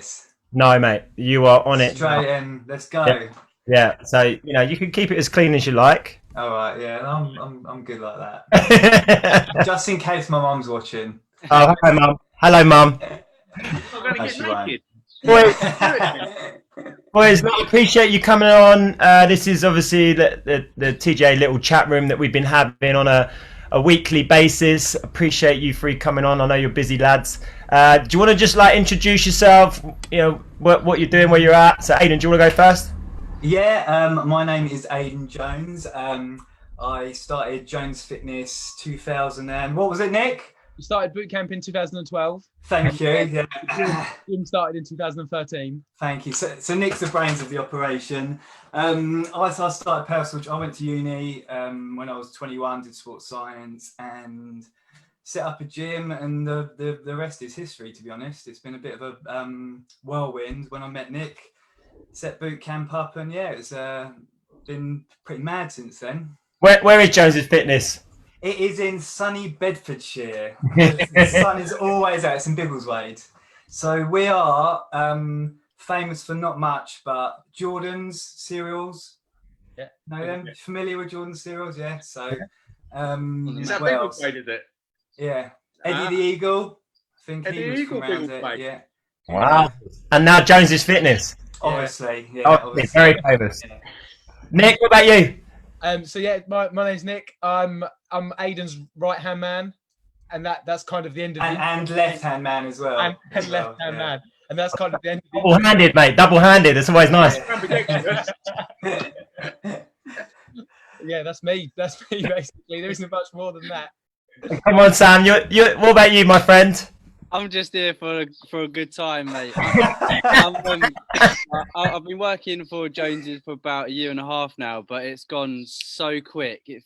this? No, mate, you are on it. Straight in. Let's go. Yeah. Yeah, so you can keep it as clean as you like. All right. Yeah, I'm good like that. Just in case my mum's watching. Oh, hi, mum. Hello, mum. I'm going to get naked. Boys, boys, I appreciate you coming on. This is obviously the TGA little chat room that we've been having on a weekly basis. Appreciate you three coming on. I know you're busy lads. Do you want to just like introduce yourself? You know what you're doing, where you're at. So, Aiden, do you want to go first? Yeah, my name is Aiden Jones. I started Jones Fitness 2000 and what was it, Nick? We started boot camp in 2012. Thank you. Yeah. Gym started in 2013. Thank you. So Nick's the brains of the operation. I started personal. I went to uni when I was 21, did sports science, and set up a gym, and the rest is history. To be honest, it's been a bit of a whirlwind. When I met Nick, set boot camp up, and yeah, it's been pretty mad since then. Where is Jones's Fitness? It is in sunny Bedfordshire. The sun is always out. It's in Biggleswade. So we are famous for not much, but Jordan's cereals. Yeah. Know them? Familiar with Jordan's cereals? Yeah. So is that Biggleswade, is it? Yeah. Eddie the Eagle. I think Eddie he was Eagle, from around it. Yeah. Wow. And now Jones's Fitness. Obviously. Yeah. Obviously, very famous. Yeah. Nick, what about you? So yeah, my name's Nick. I'm Aiden's right hand man, and that's kind of the end of and left hand man as well. And left hand man, and that's kind of the end. Double handed, mate. Double handed. It's always nice. Yeah, that's me. That's me basically. There isn't much more than that. Come on, Sam. You. What about you, my friend? I'm just here for a good time, mate. I've been working for Joneses for about a year and a half now, but it's gone so quick. It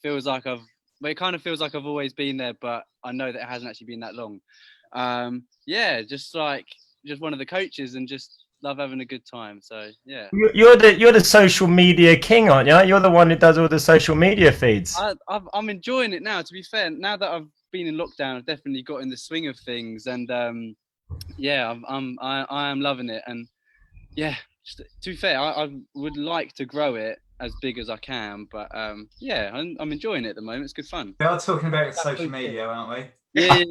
kind of feels like I've always been there, but I know that it hasn't actually been that long. Yeah, just one of the coaches, and just love having a good time. So yeah. You're the social media king, aren't you? You're the one who does all the social media feeds. I'm enjoying it now. To be fair, now that I've been in lockdown, I've definitely got in the swing of things, and yeah, I am loving it. And yeah, to be fair, I would like to grow it as big as I can, but yeah, I'm enjoying it at the moment. It's good fun. We are talking about social media, aren't we? Yeah.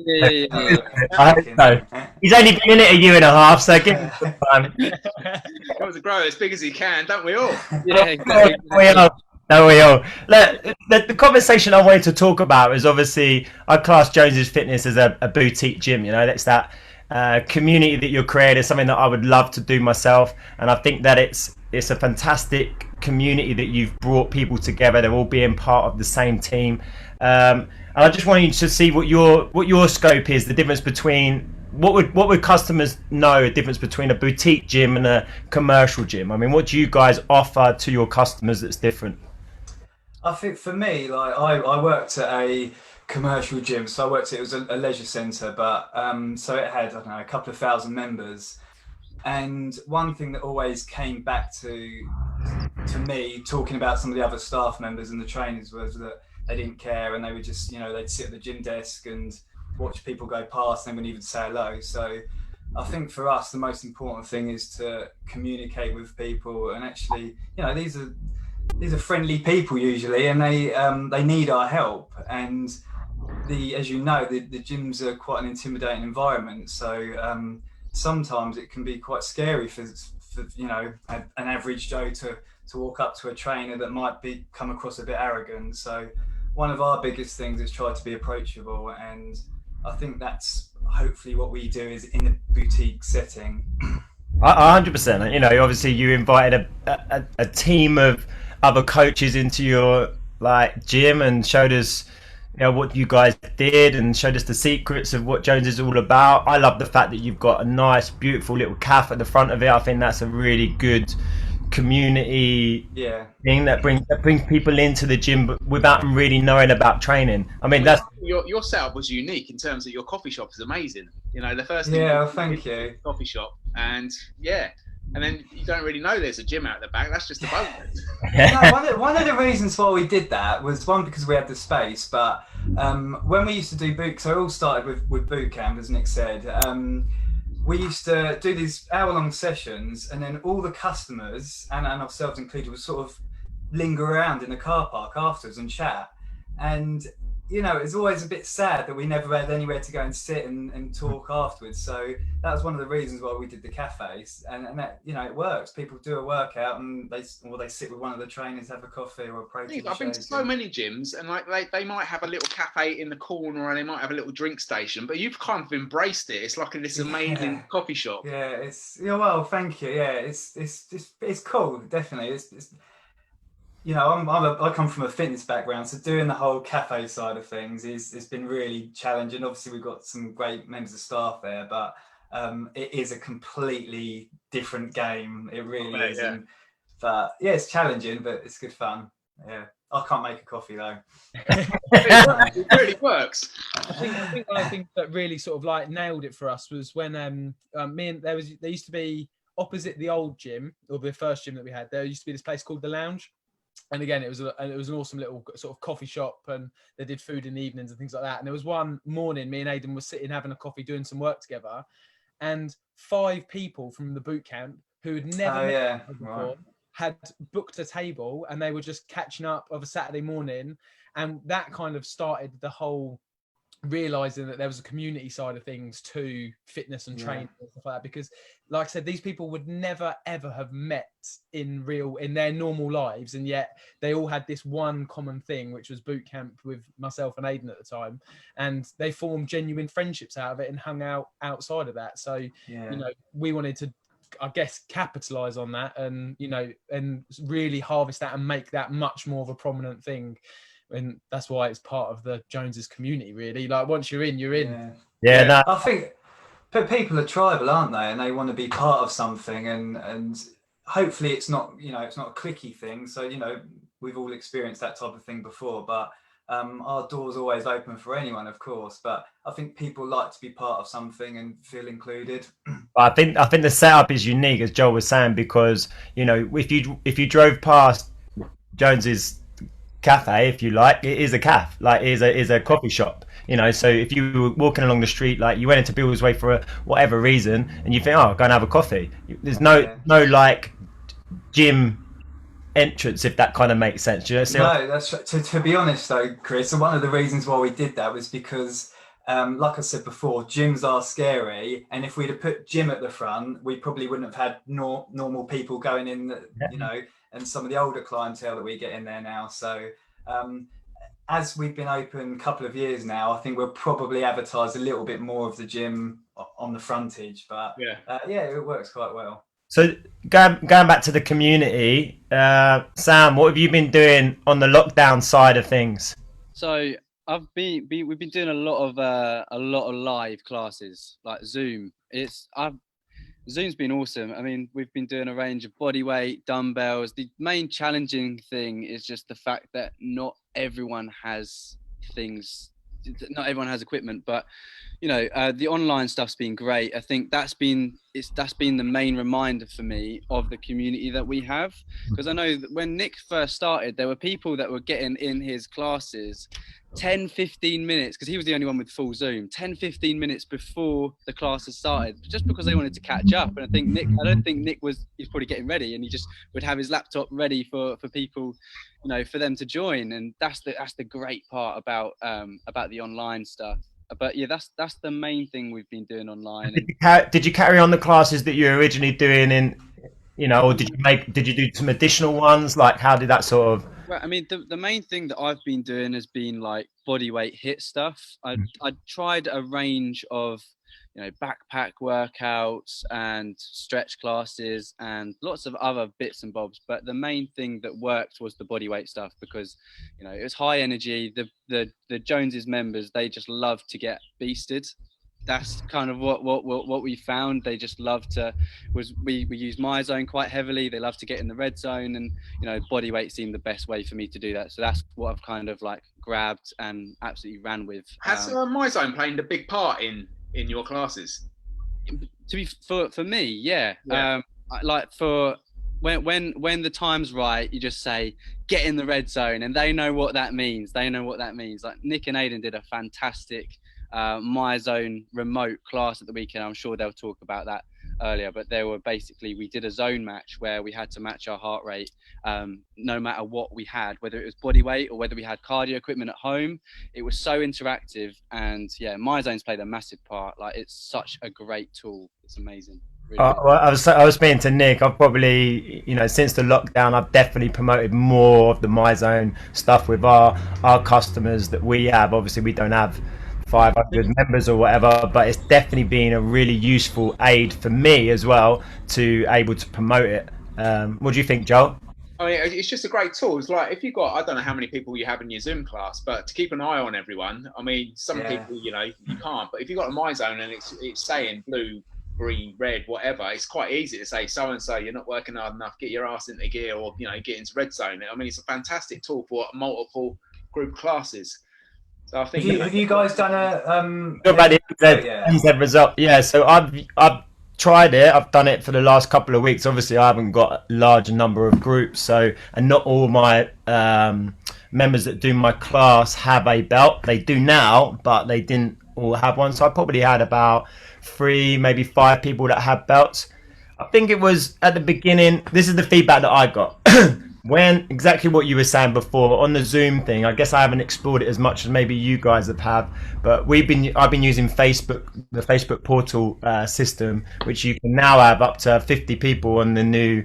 I hope so. He's only been in it a year and a half, so give him some time. He wants to grow as big as he can, don't we all? Yeah, exactly. No, we all. Look, the conversation I wanted to talk about is obviously I class Jones's Fitness as a boutique gym. You know, that's that community that you're creating. Something that I would love to do myself, and I think that it's a fantastic community that you've brought people together. They're all being part of the same team, and I just want you to see what your scope is. The difference between what would customers know? The difference between a boutique gym and a commercial gym. I mean, what do you guys offer to your customers that's different? I think for me, like I worked at a commercial gym, so it was a leisure centre, but so it had, I don't know, a couple of thousand members. And one thing that always came back to me talking about some of the other staff members and the trainers was that they didn't care, and they would just, they'd sit at the gym desk and watch people go past, and they wouldn't even say hello. So I think for us, the most important thing is to communicate with people, and actually, these are friendly people usually, and they need our help. And as you know, the gyms are quite an intimidating environment. So sometimes it can be quite scary for an average Joe to walk up to a trainer that might come across a bit arrogant. So one of our biggest things is try to be approachable, and I think that's hopefully what we do is in a boutique setting. 100%. Obviously you invited a team of other coaches into your gym and showed us what you guys did and showed us the secrets of what Jones is all about. I love the fact that you've got a nice beautiful little cafe at the front of it. I think that's a really good community thing that brings people into the gym but without them really knowing about training. I mean, that's your setup was unique in terms of your coffee shop is amazing. The first thing thank you. Coffee shop, and and then you don't really know there's a gym out the back. That's just a bonus. No, one of the reasons why we did that was because we had the space, but when we used to do boot, so it all started with boot camp, as Nick said. we used to do these hour-long sessions, and then all the customers and ourselves included would sort of linger around in the car park afterwards and chat. And it's always a bit sad that we never had anywhere to go and sit and talk afterwards. So that was one of the reasons why we did the cafes, and that it works. People do a workout and they sit with one of the trainers, have a coffee or a protein I've been to shake. so many gyms, and like they might have a little cafe in the corner, or they might have a little drink station, but you've kind of embraced it. It's like this amazing coffee shop. Yeah, well, thank you. Yeah, it's cool. Definitely, it's I come from a fitness background, so doing the whole cafe side of things has been really challenging. Obviously, we've got some great members of staff there, but it is a completely different game. It really is. Yeah. But yeah, it's challenging, but it's good fun. Yeah, I can't make a coffee though. It really works. I think one of the things that really sort of like nailed it for us was when there used to be opposite the old gym, or the first gym that we had. There used to be this place called the Lounge. And again, it was an awesome little sort of coffee shop, and they did food in the evenings and things like that. And there was one morning, me and Aiden were sitting having a coffee, doing some work together, and 5 people from the boot camp who had never met before had booked a table, and they were just catching up of a Saturday morning, and that kind of started the whole realizing that there was a community side of things to fitness and training and stuff like that, because like I said, these people would never ever have met in their normal lives, and yet they all had this one common thing, which was boot camp with myself and Aiden at the time, and they formed genuine friendships out of it and hung out outside of that. So we wanted to, I guess, capitalize on that, and and really harvest that and make that much more of a prominent thing. And that's why it's part of the Joneses community, really. Like, once you're in, you're in. Yeah. I think, but people are tribal, aren't they? And they want to be part of something, and hopefully it's not, it's not a cliquey thing. So, we've all experienced that type of thing before, but our door's always open for anyone, of course. But I think people like to be part of something and feel included. I think the setup is unique, as Joel was saying, because if you drove past Jones's cafe, if you like, it is a cafe, like it is a coffee shop, so if you were walking along the street, like you went into Bill's Way for whatever reason, and you think, oh, go and have a coffee, there's no like gym entrance, if that kind of makes sense. Do you know? No, that's right. To be honest though, Chris, one of the reasons why we did that was because like I said before, gyms are scary, and if we'd have put gym at the front, we probably wouldn't have had normal people going in, and some of the older clientele that we get in there now. So as we've been open a couple of years now, I think we'll probably advertise a little bit more of the gym on the frontage, but it works quite well. So going back to the community, Sam, what have you been doing on the lockdown side of things? So we've been doing a lot of live classes, like Zoom. Zoom's been awesome. I mean, we've been doing a range of body weight, dumbbells. The main challenging thing is just the fact that not everyone has equipment, but the online stuff's been great. I think that's been the main reminder for me of the community that we have, because I know that when Nick first started, there were people that were getting in his classes 10-15 minutes, because he was the only one with full Zoom, 10-15 minutes before the classes started, just because they wanted to catch up. And I don't think Nick he's probably getting ready, and he just would have his laptop ready for people, for them to join. And that's the great part about the online stuff. But yeah, that's the main thing we've been doing online. Did you carry on the classes that you were originally doing or did you do some additional ones? Like, how did that sort of? Well, I mean, the main thing that I've been doing has been like body weight hit stuff. I tried a range of backpack workouts and stretch classes and lots of other bits and bobs, but the main thing that worked was the body weight stuff, because it was high energy. The Joneses members, they just love to get beasted. That's kind of what we found. They just love to. We use my zone quite heavily. They love to get in the red zone, and body weight seemed the best way for me to do that. So that's what I've kind of like grabbed and absolutely ran with. Has my zone played a big part in your classes? For me, yeah. Like for when the time's right, you just say get in the red zone, and they know what that means. Like Nick and Aiden did a fantastic My Zone remote class at the weekend. I'm sure they'll talk about that earlier, but we did a zone match where we had to match our heart rate no matter what we had, whether it was body weight or whether we had cardio equipment at home. It was so interactive, and yeah, My Zone's played a massive part. Like, it's such a great tool. It's amazing. Really well, I was speaking to Nick. I've probably, since the lockdown, I've definitely promoted more of the My Zone stuff with our customers that we have. Obviously, we don't have 500 members or whatever, but it's definitely been a really useful aid for me as well to able to promote it. What do you think, Joel? I mean, it's just a great tool. It's like, if you've got, I don't know how many people you have in your Zoom class, but to keep an eye on everyone, I mean, some people, you can't, but if you've got a My Zone and it's saying blue, green, red, whatever, it's quite easy to say, so-and-so, you're not working hard enough, get your ass into gear, or, get into red zone. I mean, it's a fantastic tool for multiple group classes. So I think. Have you guys done about the NZ result? Yeah, so I've tried it. I've done it for the last couple of weeks. Obviously, I haven't got a large number of groups, and not all my members that do my class have a belt. They do now, but they didn't all have one. So I probably had about 3, maybe 5 people that had belts. I think it was at the beginning. This is the feedback that I got. When exactly what you were saying before on the Zoom thing, I guess I haven't explored it as much as maybe you guys have, but I've been using the Facebook portal system, which you can now have up to 50 people on the new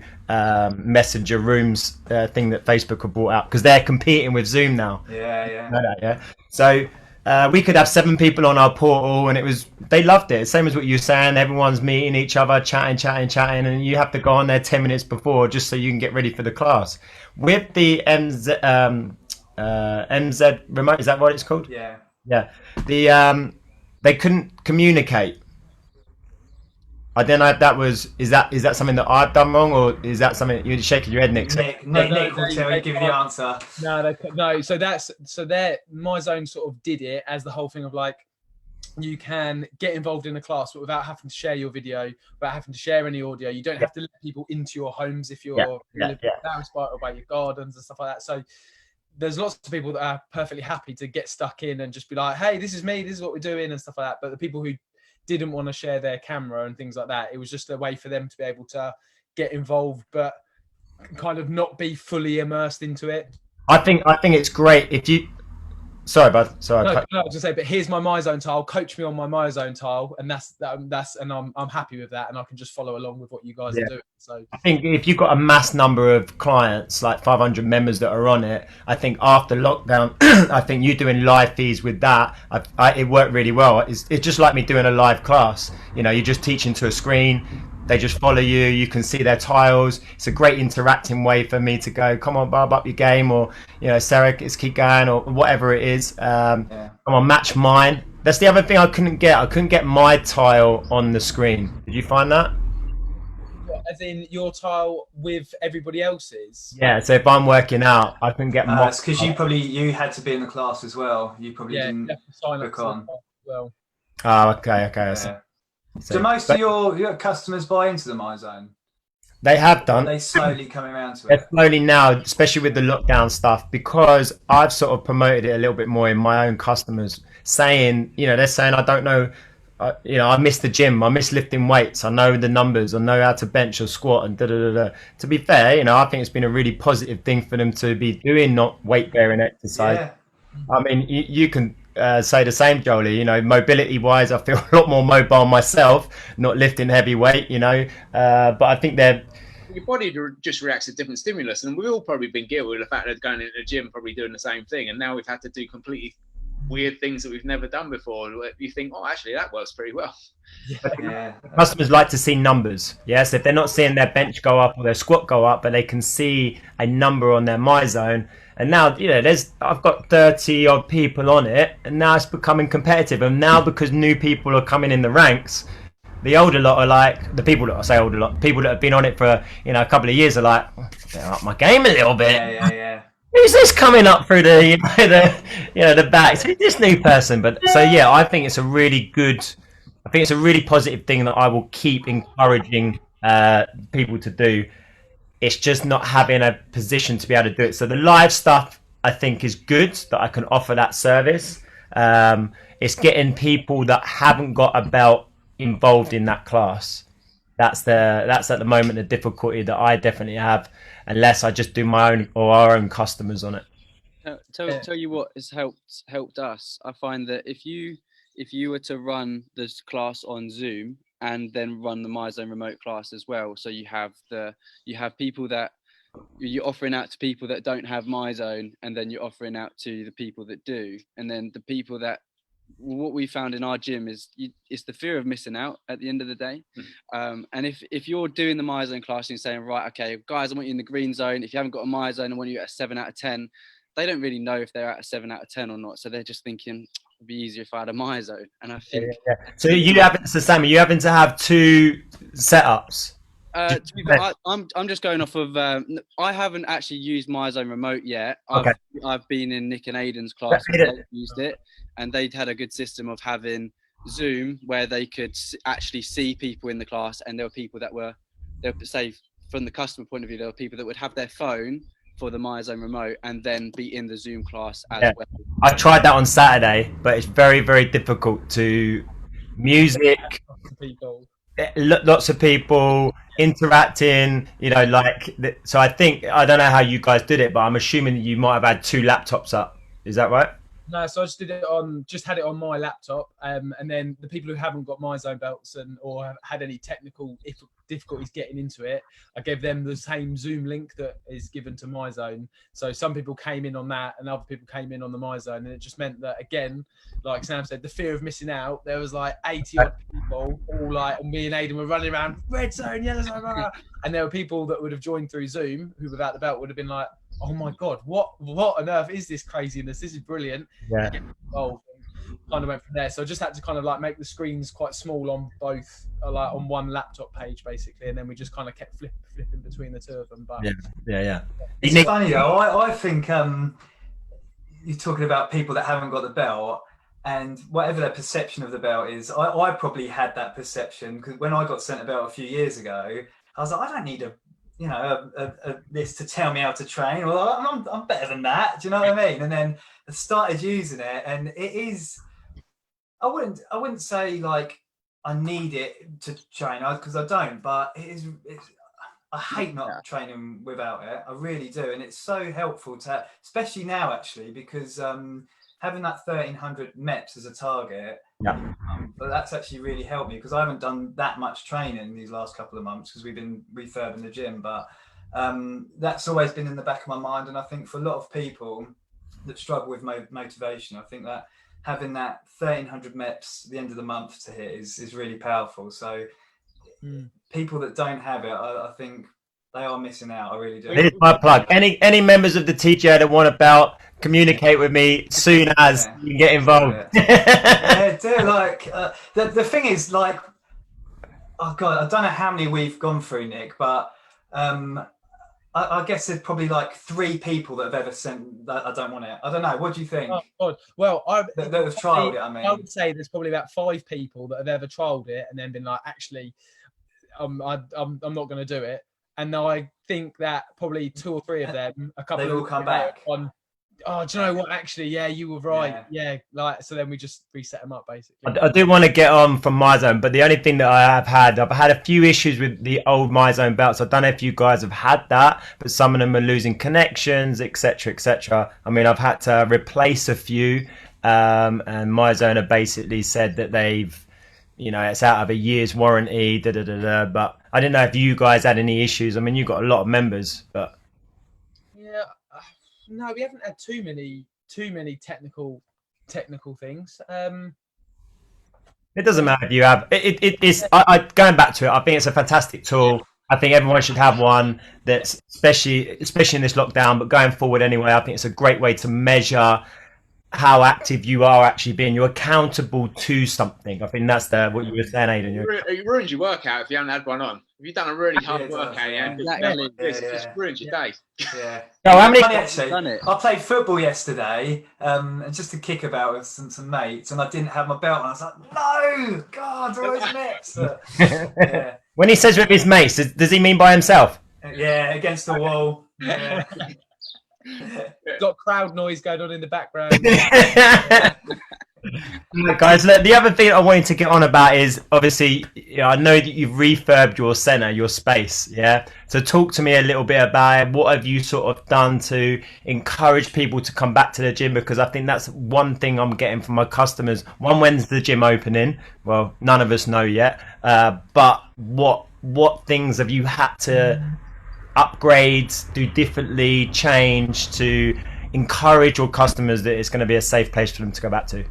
Messenger Rooms thing that Facebook have brought out, because they're competing with Zoom now. Yeah. So we could have 7 people on our portal, and they loved it. Same as what you were saying. Everyone's meeting each other, chatting, and you have to go on there 10 minutes before just so you can get ready for the class. With the MZ remote, is that what it's called? Yeah. They couldn't communicate. I don't know if that was, is that something that I've done wrong, or is that something you're shaking your head, Nick? Nick will give you the answer. No. So their My Zone sort of did it as the whole thing of like, you can get involved in a class, but without having to share your video, without having to share any audio. You don't have to let people into your homes if you're embarrassed about your gardens and stuff like that. So there's lots of people that are perfectly happy to get stuck in and just be like, hey, this is me, this is what we're doing and stuff like that. But the people who didn't want to share their camera and things like that, it was just a way for them to be able to get involved, but kind of not be fully immersed into it. I think it's great if you. Sorry, bud. Sorry. No, I was gonna say, but here's my My Zone tile. Coach me on my My Zone tile, and that's, and I'm happy with that, and I can just follow along with what you guys are doing. So I think if you've got a mass number of clients, like 500 members that are on it, I think after lockdown, I think you doing live feeds with that, it worked really well. It's just like me doing a live class. You're just teaching to a screen. They just follow you. You can see their tiles. It's a great interacting way for me to go, come on, Bob, up your game, or Sarah, let's keep going, or whatever it is. Come on, match mine. That's the other thing I couldn't get. I couldn't get my tile on the screen. Did you find that? As in your tile with everybody else's? Yeah. So if I'm working out, I couldn't get my. It's because you had to be in the class as well. You probably didn't sign book up on. Well. Oh, okay. Yeah. So most of your customers buy into the My Zone? They have done. Are they slowly coming around to it? They're slowly now, especially with the lockdown stuff, because I've sort of promoted it a little bit more in my own customers, saying, they're saying, I don't know, I miss the gym, I miss lifting weights, I know the numbers, I know how to bench or squat and da-da-da-da. To be fair, I think it's been a really positive thing for them to be doing not weight-bearing exercise. Yeah. I mean, you can say the same, Jolie. Mobility-wise, I feel a lot more mobile myself, not lifting heavy weight, but I think your body just reacts to different stimulus, and we've all probably been guilty of the fact that going into the gym, probably doing the same thing, and now we've had to do completely weird things that we've never done before. You think, oh, actually, that works pretty well. Yeah. Customers like to see numbers. Yes, if they're not seeing their bench go up or their squat go up, but they can see a number on their My Zone. And now, I've got 30 odd people on it, and now it's becoming competitive. And now, because new people are coming in the ranks, the older lot are like, the people that I say older lot, people that have been on it for a couple of years are like, they're up my game a little bit. Yeah. Who's this coming up through the the backs? Who's this new person? But so yeah, I think it's a really positive thing that I will keep encouraging people to do. It's just not having a position to be able to do it. So the live stuff, I think, is good that I can offer that service. it's getting people that haven't got a belt involved in that class. That's at the moment the difficulty that I definitely have, unless I just do my own or our own customers on it. Tell you what has helped us. I find that if you were to run this class on Zoom and then run the MyZone remote class as well, so you have people that you're offering out to people that don't have MyZone, and then you're offering out to the people that do, and then the people that, what we found in our gym is it's the fear of missing out at the end of the day. And if you're doing the MyZone class and you're saying, right, okay, guys, I want you in the green zone. If you haven't got a MyZone, I want you at a 7 out of 10. They don't really know if they're at a 7 out of 10 or not. So they're just thinking it'd be easier if I had a MyZone. And I think. So Sammy, you happen to have 2 setups. To be fair, I'm just going off of. I haven't actually used MyZone remote yet. I've been in Nick and Aiden's class and they've used it, and they'd had a good system of having Zoom where they could actually see people in the class, and there were people that were, they'll say from the customer point of view, there were people that would have their phone for the MyZone remote and then be in the Zoom class as well. I tried that on Saturday, but it's very, very difficult to music. Lots of people interacting, so I don't know how you guys did it, but I'm assuming that you might have had 2 laptops up. Is that right? No, so I just had it on my laptop, and then the people who haven't got MyZone belts or have had any technical difficulties getting into it, I gave them the same Zoom link that is given to MyZone. So some people came in on that, and other people came in on the MyZone, and it just meant that, again, like Sam said, the fear of missing out. There was like 80 odd people, all like, and me and Aiden were running around red zone, yellow zone, and there were people that would have joined through Zoom who, without the belt, would have been like, oh my god, what on earth is this craziness? This is brilliant. Yeah. Kind of went from there. So I just had to kind of like make the screens quite small on both, like on one laptop page basically, and then we just kind of kept flipping between the 2 of them. But yeah. It's funny though. I think you're talking about people that haven't got the belt, and whatever their perception of the belt is, I probably had that perception, because when I got sent a belt a few years ago, I was like, I don't need this to tell me how to train. Well, I'm better than that. Do you know what I mean? And then I started using it, and it is. I wouldn't say like I need it to train, because I don't. But I hate not training without it. I really do, and it's so helpful to, especially now actually, because having that 1300 MEPS as a target. Yeah. But that's actually really helped me, because I haven't done that much training these last couple of months because we've been refurbing the gym. But that's always been in the back of my mind, and I think for a lot of people that struggle with motivation, I think that having that 1300 MEPS at the end of the month to hit is really powerful. So people that don't have it, I think they are missing out. I really do. Here's my plug. Any members of the TGA that want a belt, communicate with me soon as you get involved. Yeah, do like the thing is, like, oh god, I don't know how many we've gone through, Nick, but I guess there's probably like 3 people that have ever sent that I don't want it. I don't know. What do you think? Oh, God. Well, that have trialed it. I mean, I would say there's probably about 5 people that have ever trialed it and then been like, actually, I'm not going to do it. And I think that probably 2 or 3 of them, a couple, they've all come back. Oh, do you know what? Actually, yeah, you were right. Yeah, like, so then we just reset them up basically. I do want to get on from MyZone, but the only thing that I've had a few issues with the old MyZone belts. I don't know if you guys have had that, but some of them are losing connections, etc., etc. I mean, I've had to replace a few, and MyZone have basically said that they've, it's out of a year's warranty. But I didn't know if you guys had any issues. I mean, you've got a lot of members, but yeah. No, we haven't had too many technical things. It doesn't matter if you have. It's going back to it. I think it's a fantastic tool. I think everyone should have one. That's especially in this lockdown, but going forward anyway. I think it's a great way to measure how active you are actually being. You're accountable to something. I think that's what you were saying, Aiden. It ruins your workout if you haven't had one on. If you've done a really hard workout, it just ruins your day. Yeah. No, how many? Actually, I played football yesterday, and just to kick about with some mates, and I didn't have my belt, and I was like, "No, God, they're always mates." Yeah. When he says with his mates, does he mean by himself? Yeah, against the wall. Yeah. Got crowd noise going on in the background. Right, guys, look, the other thing I wanted to get on about is obviously, I know that you've refurbed your center, your space, yeah. So talk to me a little bit about it. What have you sort of done to encourage people to come back to the gym? Because I think that's one thing I'm getting from my customers. One, when's the gym opening? Well, none of us know yet. But what things have you had to upgrade, do differently, change to encourage your customers that it's going to be a safe place for them to go back to?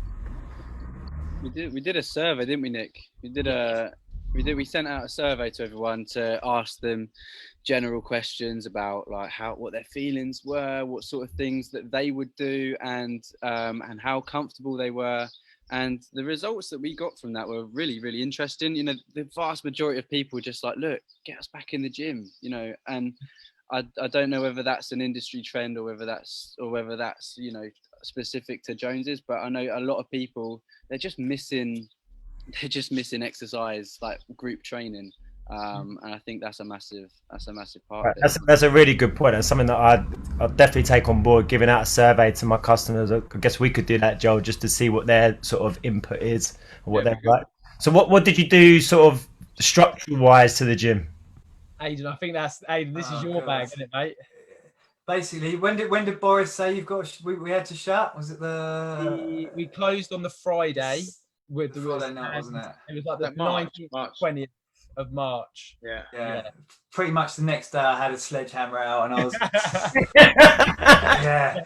We did a survey, didn't we, Nick? We sent out a survey to everyone to ask them general questions about like what their feelings were, what sort of things that they would do, and how comfortable they were. And the results that we got from that were really, really interesting. You know, the vast majority of people just like, look, get us back in the gym, you know. And I don't know whether that's an industry trend or whether that's you know, specific to Joneses, but I know a lot of people, they're just missing exercise, like group training. And I think that's a massive part of it. That's a really good point. That's something that I'll definitely take on board, giving out a survey to my customers. I guess we could do that, Joel, just to see what their sort of input is or what they're like. So what did you do sort of structural wise to the gym? Aiden, I think that's Aiden. This is your bag, isn't it, mate? Basically, when did Boris say we had to shut? Was it we closed on the Friday with the Friday night, wasn't it? It was like the 19th, 20th of March. Yeah. Pretty much the next day, I had a sledgehammer out, and I was yeah.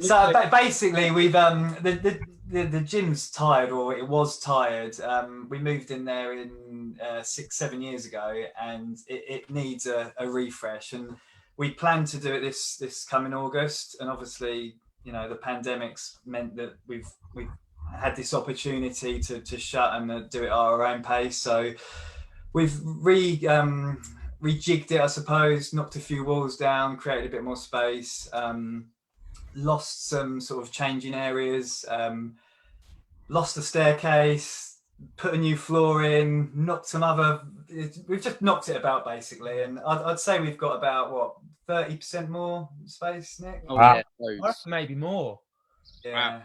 So basically, we've the gym's tired, or it was tired. We moved in there in 6-7 years ago, and it needs a refresh. And we planned to do it this coming August, and obviously, you know, the pandemic's meant that we've had this opportunity to shut and do it at our own pace. So we've rejigged it, I suppose, knocked a few walls down, created a bit more space, lost some sort of changing areas, lost the staircase, put a new floor in, knocked some other. We've just knocked it about basically, and I'd say we've got about 30% more space, Nick. Oh yeah, loads. Maybe more. Yeah, Wow.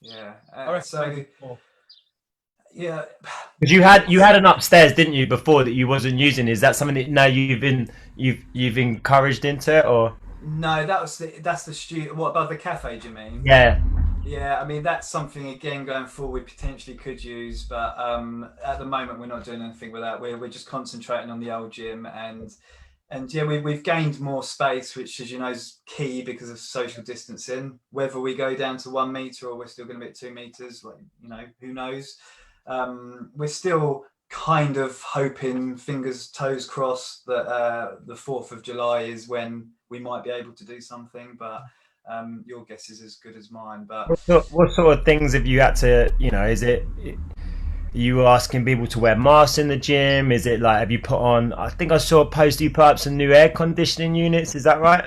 yeah. So yeah, Because you had an upstairs, didn't you, before that you wasn't using? Is that something that now you've encouraged into it, or? No, that's the studio. What about the cafe? Do you mean? Yeah. Yeah, I mean that's something again going forward we potentially could use, but at the moment we're not doing anything with that. We're just concentrating on the old gym, and yeah, we've gained more space, which, as you know, is key because of social distancing. Whether we go down to 1 meter or we're still going to be at 2 meters, like, you know, who knows? We're still kind of hoping, fingers toes crossed, that the 4th of July is when we might be able to do something, but your guess is as good as mine. But What sort of things have you had to, you know, are you asking people to wear masks in the gym? Is it like, have you put on, I think I saw a post, you put up some new air conditioning units, is that right?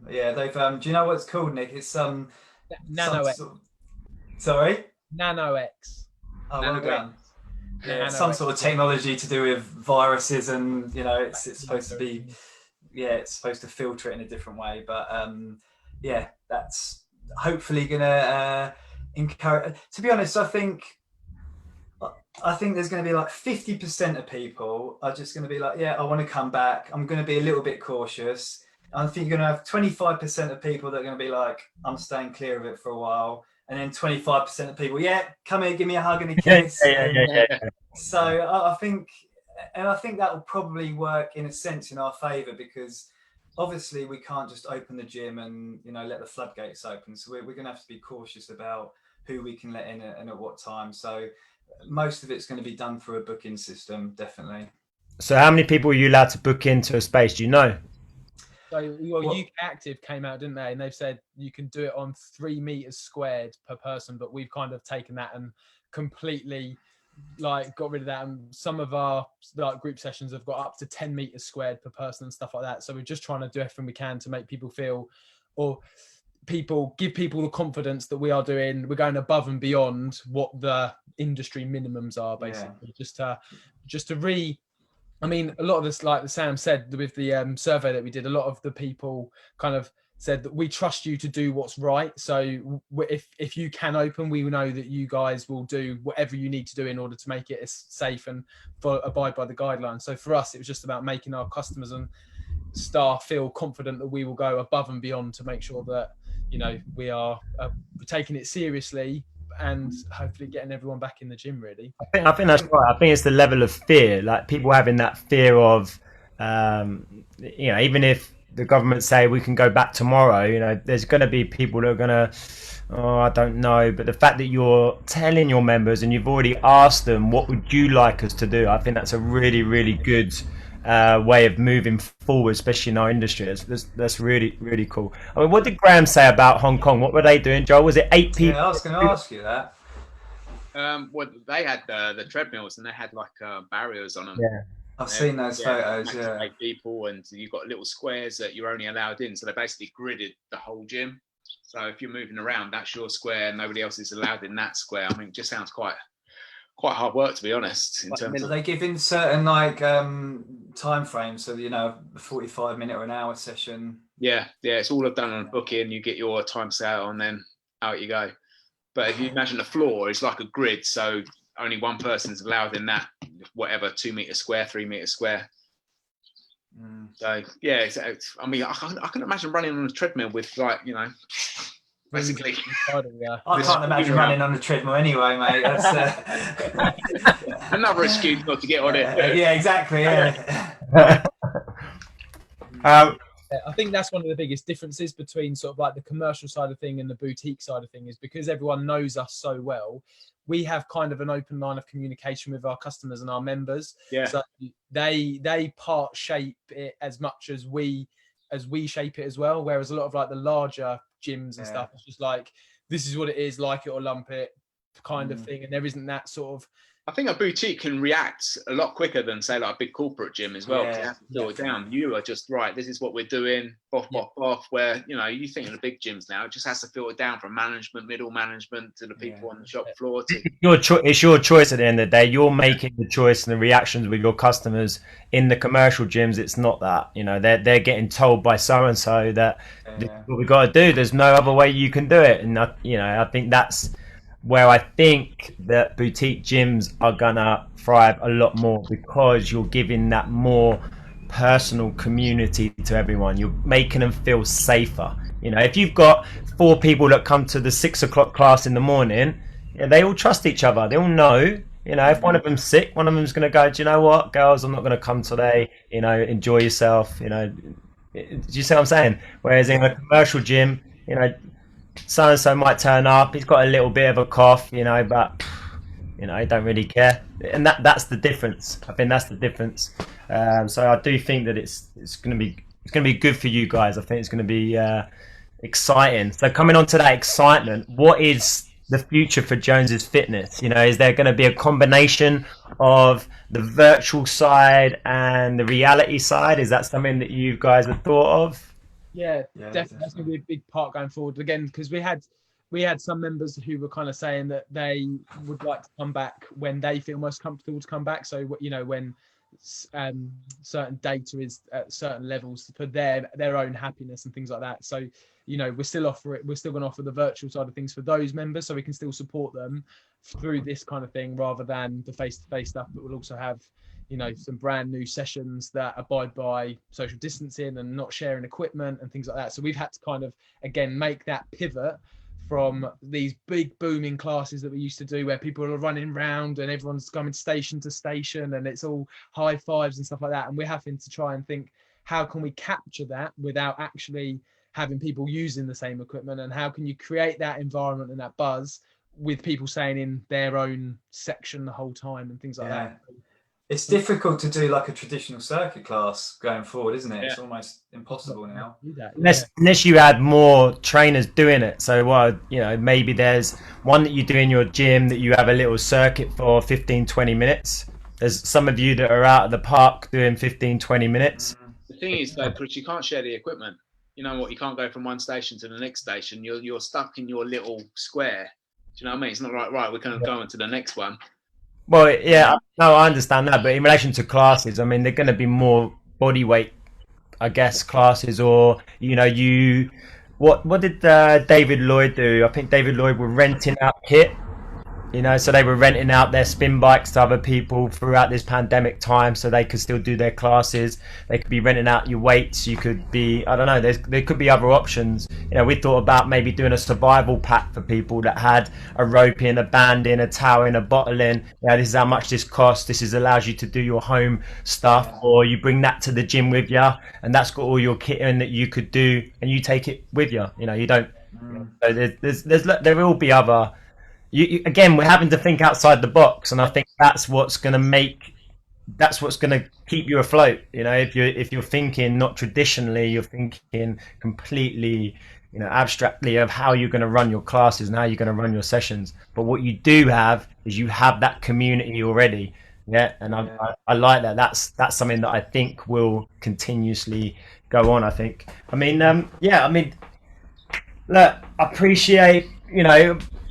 Yeah, they've do you know what it's called, Nick? It's Nano X. Sorry? Nano X. Oh, well done. Yeah, Nano some X. sort of technology to do with viruses, and you know, it's supposed to be, it's supposed to filter it in a different way. But yeah, that's hopefully gonna encourage. To be honest, I think there's going to be like 50% of people are just going to be like, yeah, I want to come back. I'm going to be a little bit cautious. I think you're going to have 25% of people that are going to be like, I'm staying clear of it for a while. And then 25% of people, yeah, come here, give me a hug and a kiss. Yeah. So I think that will probably work in a sense in our favour, because obviously we can't just open the gym and, you know, let the floodgates open. So we're going to have to be cautious about who we can let in and at what time. So most of it's going to be done through a booking system, definitely. So how many people are you allowed to book into a space? Do you know? So UK Active came out, didn't they? And they've said you can do it on 3 meters squared per person, but we've kind of taken that and completely like got rid of that. And some of our like group sessions have got up to 10 meters squared per person and stuff like that. So we're just trying to do everything we can to make people feel, or give people the confidence that we're going above and beyond what the industry minimums are, basically. Yeah. I mean, a lot of this, like Sam said, with the survey that we did, a lot of the people kind of said that we trust you to do what's right. So if you can open, we know that you guys will do whatever you need to do in order to make it as safe and abide by the guidelines. So for us, it was just about making our customers and staff feel confident that we will go above and beyond to make sure that, you know, we are taking it seriously and hopefully getting everyone back in the gym, really. I think that's right. I think it's the level of fear, like people having that fear of, you know, even if the government say we can go back tomorrow, you know, there's going to be people that are going to, oh, I don't know. But the fact that you're telling your members and you've already asked them, what would you like us to do? I think that's a really, really good way of moving forward, especially in our industry. That's really, really cool. I mean, what did Graham say about Hong Kong? What were they doing, Joel? Was it 8 people? Yeah, I was going to ask you that. Well, they had the treadmills and they had like barriers on them. Yeah. I've seen those photos, yeah. 8 people, and you've got little squares that you're only allowed in. So they basically gridded the whole gym. So if you're moving around, that's your square. Nobody else is allowed in that square. I mean, it just sounds quite hard work, to be honest. In terms of, they give in certain like time frames, so you know, a 45-minute or an hour session. Yeah, it's all done on a booking. You get your time set out, and then out you go. But if you imagine the floor, it's like a grid, so only one person's allowed in that, whatever, 2 meter square, 3 meter square. So yeah, I mean, I can imagine running on a treadmill with, like, you know, basically. I can't imagine running on a treadmill anyway, mate. That's another excuse not to get on it. Yeah, exactly. Yeah. I think that's one of the biggest differences between sort of like the commercial side of thing and the boutique side of thing, is because everyone knows us so well. We have kind of an open line of communication with our customers and our members. Yeah. So they part shape it as much as we shape it as well. Whereas a lot of like the larger gyms and stuff, it's just like, this is what it is, like it or lump it kind of thing. And there isn't that sort of. I think a boutique can react a lot quicker than, say, like a big corporate gym as well. Yeah, you have to slow it down. You are just, right, this is what we're doing, off. Where, you know, you think of the big gyms now, it just has to filter down from management, middle management, to the people on the shop floor. It's your choice at the end of the day. You're making the choice and the reactions with your customers. In the commercial gyms, it's not that. You know, they're getting told by so and so that this is what we got to do. There's no other way you can do it. And you know, I think that's where I think that boutique gyms are gonna thrive a lot more, because you're giving that more personal community to everyone. You're making them feel safer. You know, if you've got 4 people that come to the 6 o'clock class in the morning, they all trust each other. They all know, you know, if one of them's sick, one of them's going to go, do you know what, girls, I'm not going to come today. You know, enjoy yourself. You know, do you see what I'm saying? Whereas in a commercial gym, you know, so-and-so might turn up, he's got a little bit of a cough, you know, but, you know, he don't really care. And that's the difference. I think that's the difference. So I do think that it's going to be good for you guys. I think it's going to be exciting. So coming on to that excitement, what is the future for Jones's Fitness? You know, is there going to be a combination of the virtual side and the reality side? Is that something that you guys have thought of? Yeah, definitely. That's going to be a big part going forward. Again, because we had some members who were kind of saying that they would like to come back when they feel most comfortable to come back. So, you know, when certain data is at certain levels for their own happiness and things like that. So, you know, we're still going to offer the virtual side of things for those members, so we can still support them through this kind of thing rather than the face-to-face stuff. But we'll also have, you know, some brand new sessions that abide by social distancing and not sharing equipment and things like that. So we've had to kind of, again, make that pivot from these big booming classes that we used to do, where people are running around and everyone's coming station to station and it's all high fives and stuff like that. And we're having to try and think, how can we capture that without actually having people using the same equipment? And how can you create that environment and that buzz with people staying in their own section the whole time and things like that? It's difficult to do like a traditional circuit class going forward, isn't it? It's almost impossible now. Unless you add more trainers doing it. So, you know, maybe there's one that you do in your gym that you have a little circuit for 15, 20 minutes. There's some of you that are out at the park doing 15, 20 minutes. The thing is, though, Chris, you can't share the equipment. You know what? You can't go from one station to the next station. You're stuck in your little square. Do you know what I mean? It's not like, right, we're going to go on to the next one. Well, yeah, no, I understand that, but in relation to classes, I mean, they're going to be more body weight I guess, classes, or you what did David Lloyd do? I think David Lloyd were renting out kit. So they were renting out their spin bikes to other people throughout this pandemic time, so they could still do their classes. They could be renting out your weights. You could be, I don't know, there could be other options. We thought about maybe doing a survival pack for people that had a rope in, a band in, a towel in, a bottle in. This is how much this costs. This allows you to do your home stuff, or you bring that to the gym with you, and that's got all your kit in that you could do, and you take it with you. You don't. So there will be other. Again, we're having to think outside the box, and I think that's what's going to keep you afloat. If you're thinking not traditionally, you're thinking completely, abstractly of how you're going to run your classes and how you're going to run your sessions. But what you do have is you have that community already. And I like that. That's something that I think will continuously go on. I think. Look, I appreciate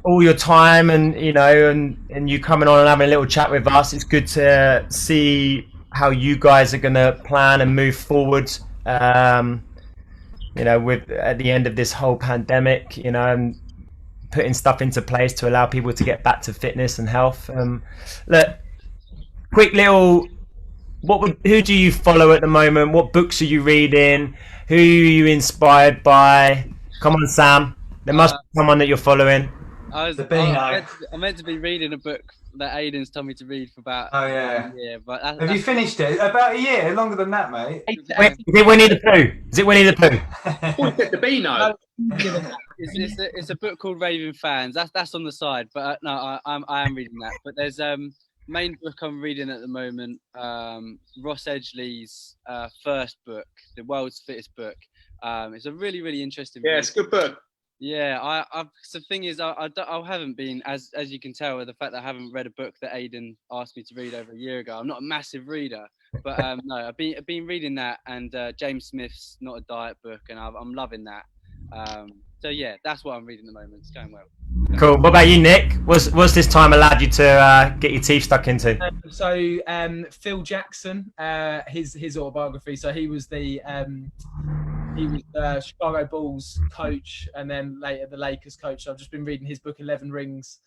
all your time, and and you coming on and having a little chat with us. It's good to see how you guys are going to plan and move forward. With at the end of this whole pandemic, and putting stuff into place to allow people to get back to fitness and health. Look, quick little. Who do you follow at the moment? What books are you reading? Who are you inspired by? Come on, Sam. There must be someone that you're following. I'm meant to be reading a book that Aiden's told me to read for about a year. But have you finished it? About a year? Longer than that, mate. Is it Winnie the Pooh? Is it Winnie the Pooh? The Beano. It's a book called Raving Fans. That's on the side, but no, I am reading that. But there's main book I'm reading at the moment, Ross Edgley's first book, The World's Fittest Book. It's a really, really interesting book. Yeah, it's a good book. Yeah, the thing is, I haven't been, as you can tell, with the fact that I haven't read a book that Aiden asked me to read over a year ago. I'm not a massive reader, but no, I've been reading that, and James Smith's Not a Diet book, and I'm loving that. So yeah, that's what I'm reading at the moment. It's going well. Cool. What about you, Nick? What's this time allowed you to get your teeth stuck into? Phil Jackson, his autobiography. So he was the Chicago Bulls coach, and then later the Lakers coach. So I've just been reading his book 11 Rings,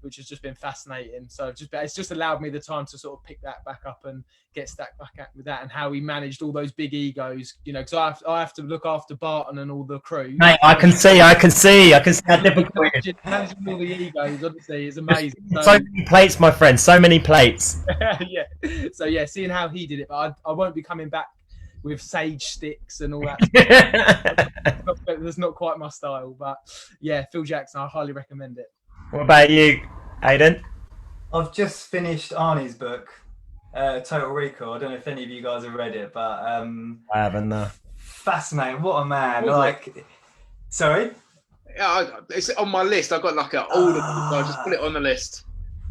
which has just been fascinating. So it's just allowed me the time to sort of pick that back up and get stuck back at with that, and how he managed all those big egos. Because I have to look after Barton and all the crew. Mate, I can see how difficult it is. Managing all the egos, honestly, is amazing. So many plates, my friend. So many plates. Yeah. So yeah, seeing how he did it, but I won't be coming back with sage sticks and all that. That's not quite my style, but yeah, Phil Jackson, I highly recommend it. What about you, Aiden? I've just finished Arnie's book, Total Recall. I don't know if any of you guys have read it, but I haven't. No. Fascinating. What a man! Sorry. Yeah, it's on my list. I've got I'll just put it on the list.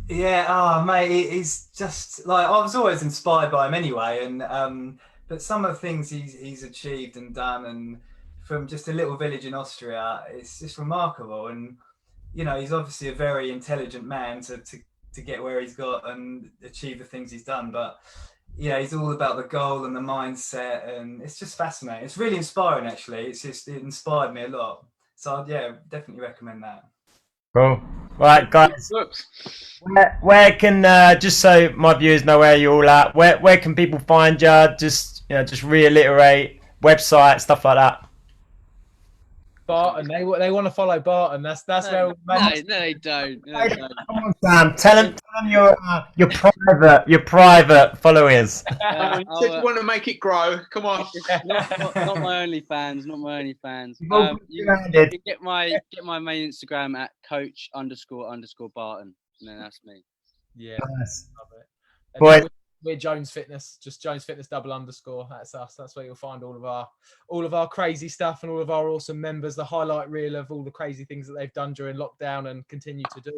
Yeah. Mate, he's just I was always inspired by him anyway, and but some of the things he's achieved and done, and from just a little village in Austria, it's just remarkable. And he's obviously a very intelligent man to get where he's got and achieve the things he's done. But he's all about the goal and the mindset, and it's just fascinating. It's really inspiring, actually. It inspired me a lot. So yeah, definitely recommend that. Cool. Right, guys. Where can just so my viewers know where you're all at? Where can people find you? Just reiterate website, stuff like that. Barton, they want to follow Barton. That's where. No, they don't. Come on, Sam. Tell them your private followers. You want to make it grow. Come on. Not my only fans. Not my only fans. You can get my main Instagram at coach__Barton, and then that's me. Yeah. Nice. Love it. We're Jones Fitness, just Jones Fitness __. That's us. That's where you'll find all of our crazy stuff and all of our awesome members. The highlight reel of all the crazy things that they've done during lockdown and continue to do.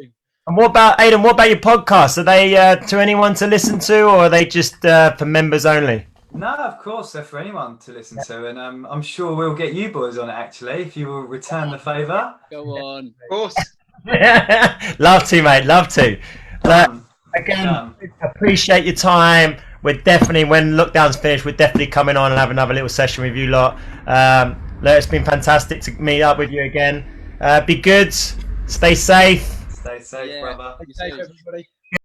And what about Aiden? What about your podcasts? Are they to anyone to listen to, or are they just for members only? No, of course they're for anyone to listen to, and I'm sure we'll get you boys on it actually if you will return the favour. Go on, of course. Love to, mate. Love to. Again, appreciate your time. we're definitely, when lockdown's finished, we're definitely coming on and have another little session with you lot. Look, it's been fantastic to meet up with you again. Be good, stay safe. Stay safe, Yeah. brother. Stay safe, everybody.